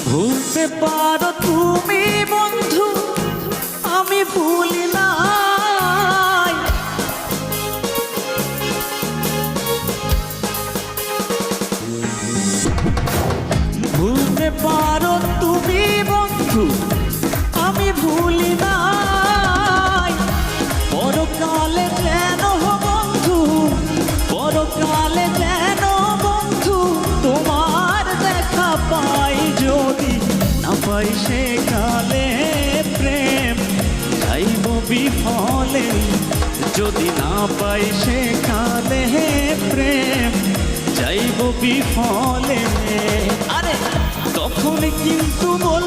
ভুলতে পারো তুমি বন্ধু, আমি ভুলি নাই। ভুলতে পারো তুমি বন্ধু, আমি ভুলি নাই। পরকালে যেন বন্ধু, পরকালে যেন বন্ধু তোমার দেখা পাই। যদি না পাই সেকালে প্রেম যাইব বিফলে। যদি না পাই সেকালে প্রেম যাইব বিফলে। আরে তখন কিন্তু বল